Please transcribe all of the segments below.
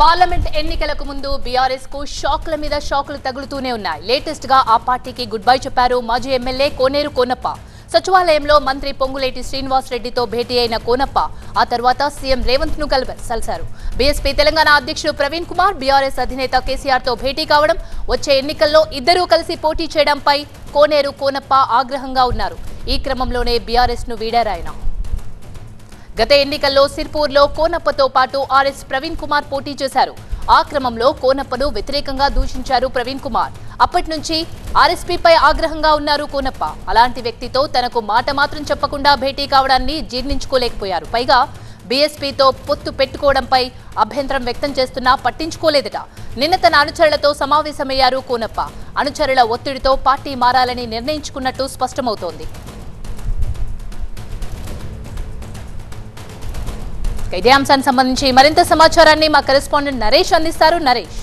Parliament ఎన్నికలకు ముందు BRS కు షాక్ల మీద షాక్లు తగులుతూనే ఉన్నాయి. లేటెస్ట్ గా ఆ పార్టీకి గుడ్ బై చెప్పారు మాజీ ఎమ్మెల్యే కోనేరు కోనప్ప. సచివాలయంలో మంత్రి పొంగులేటి శ్రీనివాస్ రెడ్డితో భేటీ అయిన కోనప్ప ఆ తర్వాత సీఎం రేవంత్ ను కలిశారు. బీఎస్పీ తెలంగాణ అధ్యక్షుడు ప్రవీణ్ కుమార్, బీఆర్ఎస్ అధినేత కేసీఆర్ తో భేటీ కావడం, వచ్చే ఎన్నికల్లో ఇద్దరూ కలిసి పోటీ చేయడంపై కోనేరు కోనప్ప ఆగ్రహంగా ఉన్నారు. ఈ క్రమంలోనే బీఆర్ఎస్ ను వీడారాయన. గత ఎన్నికల్లో సిర్పూర్లో కోనప్పతో పాటు ఆర్ఎస్ ప్రవీణ్ కుమార్ పోటీ చేశారు. ఆ క్రమంలో కోనప్పను వ్యతిరేకంగా దూషించారు ప్రవీణ్ కుమార్. అప్పటి నుంచి ఆర్ఎస్పీపై ఆగ్రహంగా ఉన్నారు కోనప్ప. అలాంటి వ్యక్తితో తనకు మాట మాత్రం చెప్పకుండా భేటీ కావడాన్ని జీర్ణించుకోలేకపోయారు. పైగా బీఎస్పీతో పొత్తు పెట్టుకోవడంపై అభ్యంతరం వ్యక్తం చేస్తున్నా పట్టించుకోలేదట. నిన్న తన అనుచరులతో సమావేశమయ్యారు కోనప్ప. అనుచరుల ఒత్తిడితో పార్టీ మారాలని నిర్ణయించుకున్నట్టు స్పష్టమవుతోంది. ఇదే అంశానికి సంబంధించి మరింత సమాచారాన్ని మా కరెస్పాండెంట్ నరేష్ అందిస్తారు. నరేష్,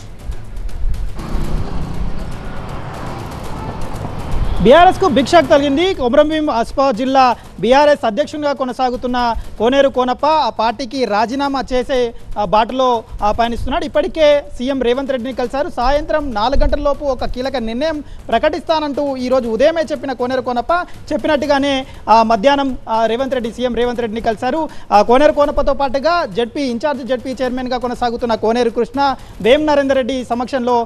బీఆర్ఎస్ కు బిగ్ షాక్ తగిలింది. కొమరంభీం ఆసిఫాబాద్ జిల్లా బీఆర్ఎస్ అధ్యక్షునిగా కొనసాగుతున్న కోనేరు కోనప్ప ఆ పార్టీకి రాజీనామా చేసే బాటలో పయనిస్తున్నాడు. ఇప్పటికే సీఎం రేవంత్ రెడ్డిని కలిశారు. సాయంత్రం 4 గంటల లోపు ఒక కీలక నిర్ణయం ప్రకటిస్తానంటూ ఈరోజు ఉదయమే చెప్పిన కోనేరు కోనప్ప చెప్పినట్టుగానే మధ్యాహ్నం సీఎం రేవంత్ రెడ్డిని కలిశారు. కోనేరు కోనప్పతో పాటుగా జడ్పీ చైర్మన్గా కొనసాగుతున్న కోనేరు కృష్ణ, వేం నరేందర్ రెడ్డి సమక్షంలో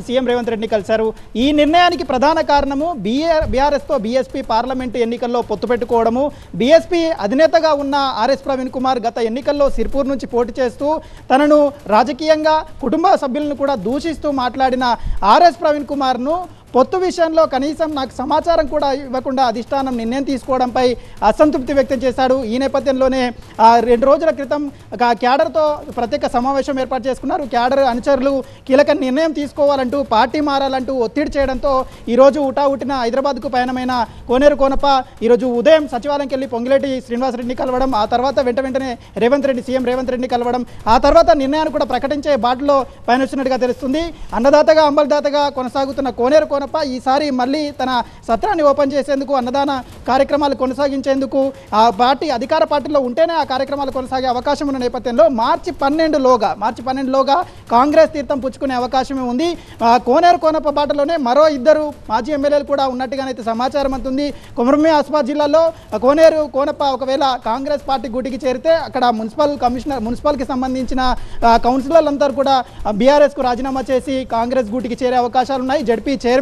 సీఎం రేవంత్ రెడ్డిని కలిశారు. ఈ నిర్ణయానికి ప్రధాన కారణము బీఆర్ఎస్తో బీఎస్పీ పార్లమెంటు ఎన్నికల్లో పొత్తు పెట్టుకోవడము. బీఎస్పీ అధినేతగా ఉన్న ఆర్ఎస్ ప్రవీణ్ కుమార్ గత ఎన్నికల్లో సిర్పూర్ నుంచి పోటీ చేస్తూ తనను రాజకీయంగా కుటుంబ సభ్యులను కూడా దూషిస్తూ మాట్లాడిన ఆర్ఎస్ ప్రవీణ్ కుమార్ను పొత్తు విషయంలో కనీసం నాకు సమాచారం కూడా ఇవ్వకుండా అధిష్టానం నిర్ణయం తీసుకోవడంపై అసంతృప్తి వ్యక్తం చేశాడు. ఈ నేపథ్యంలోనే 2 రోజుల క్రితం క్యాడర్తో ప్రత్యేక సమావేశం ఏర్పాటు చేసుకున్నారు. క్యాడర్ అనుచరులు కీలక నిర్ణయం తీసుకోవాలంటూ, పార్టీ మారాలంటూ ఒత్తిడి చేయడంతో ఈరోజు ఉటావుటిన హైదరాబాద్కు పయనమైన కోనేరు కోనప్ప ఈరోజు ఉదయం సచివాలయంకి వెళ్ళి పొంగులేటి శ్రీనివాస్ రెడ్డిని కలవడం, ఆ తర్వాత వెంటనే సీఎం రేవంత్ రెడ్డిని కలవడం, ఆ తర్వాత నిర్ణయాన్ని కూడా ప్రకటించే బాటలో పయనిస్తున్నట్టుగా తెలుస్తుంది. అన్నదాతగా అంబల్దాతగా కొనసాగుతున్న కోనేరు కోనప్ప ఈసారి మళ్ళీ తన సత్రాన్ని ఓపెన్ చేసేందుకు, అన్నదాన కార్యక్రమాలు కొనసాగించేందుకు ఆ పార్టీ అధికార పార్టీలో ఉంటేనే ఆ కార్యక్రమాలు కొనసాగే అవకాశం ఉన్న నేపథ్యంలో మార్చి 12లోగా కాంగ్రెస్ తీర్థం పుచ్చుకునే అవకాశమే ఉంది. కోనేరు కోనప్ప బాటలోనే మరో 2 మాజీ ఎమ్మెల్యేలు కూడా ఉన్నట్టుగానైతే సమాచారం అందుతుంది. కొమరంభీం ఆసిఫాబాద్ జిల్లాలో కోనేరు కోనప్ప ఒకవేళ కాంగ్రెస్ పార్టీ గూటికి చేరితే అక్కడ మున్సిపల్కి సంబంధించిన కౌన్సిలర్లందరూ కూడా బీఆర్ఎస్కు రాజీనామా చేసి కాంగ్రెస్ గూటికి చేరే అవకాశాలు ఉన్నాయి.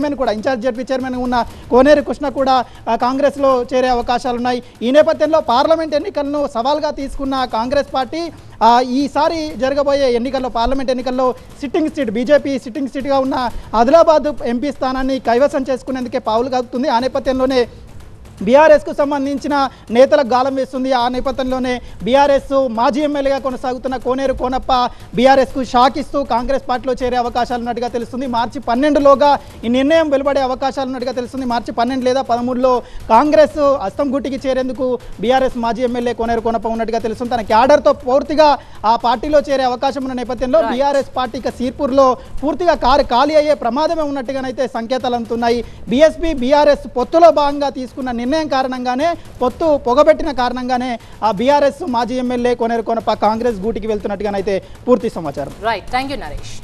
ఇన్ఛార్జ్ జడ్పీ చైర్మన్ ఉన్న కోనేరు కృష్ణ కూడా కాంగ్రెస్లో చేరే అవకాశాలు ఉన్నాయి. ఈ నేపథ్యంలో పార్లమెంట్ ఎన్నికలను సవాల్గా తీసుకున్న కాంగ్రెస్ పార్టీ ఈసారి జరగబోయే ఎన్నికల్లో, పార్లమెంట్ ఎన్నికల్లో బీజేపీ సిట్టింగ్ సీట్గా ఉన్న ఆదిలాబాద్ ఎంపీ స్థానాన్ని కైవసం చేసుకునేందుకే పావులు కలుపుతుంది. ఆ నేపథ్యంలోనే బీఆర్ఎస్కు సంబంధించిన నేతలకు గాలం వేస్తుంది. ఆ నేపథ్యంలోనే బీఆర్ఎస్ మాజీ ఎమ్మెల్యేగా కొనసాగుతున్న కోనేరు కోనప్ప బీఆర్ఎస్కు షాక్ ఇస్తూ కాంగ్రెస్ పార్టీలో చేరే అవకాశాలు ఉన్నట్టుగా తెలుస్తుంది. మార్చి 12లోగా ఈ నిర్ణయం వెలువడే అవకాశాలు ఉన్నట్టుగా తెలుస్తుంది. మార్చి 12 లేదా 13లో కాంగ్రెస్ అస్తం గుట్టికి చేరేందుకు బీఆర్ఎస్ మాజీ ఎమ్మెల్యే కోనేరు కోనప్ప ఉన్నట్టుగా తెలుస్తుంది. తన క్యాడర్తో పూర్తిగా ఆ పార్టీలో చేరే అవకాశం ఉన్న నేపథ్యంలో బీఆర్ఎస్ పార్టీ సిర్పూర్లో పూర్తిగా ఖాళీ అయ్యే ప్రమాదమే ఉన్నట్టుగానైతే సంకేతాలు అందుతున్నాయి. బీఆర్ఎస్ పొత్తులో భాగంగా తీసుకున్న నిర్ణయం కారణంగానే, పొత్తు పొగబెట్టిన కారణంగానే ఆ బీఆర్ఎస్ మాజీ ఎమ్మెల్యే కోనేరు కోనప్ప కాంగ్రెస్ గూటికి వెళ్తున్నట్టుగానైతే పూర్తి సమాచారం. Right, thank you Naresh.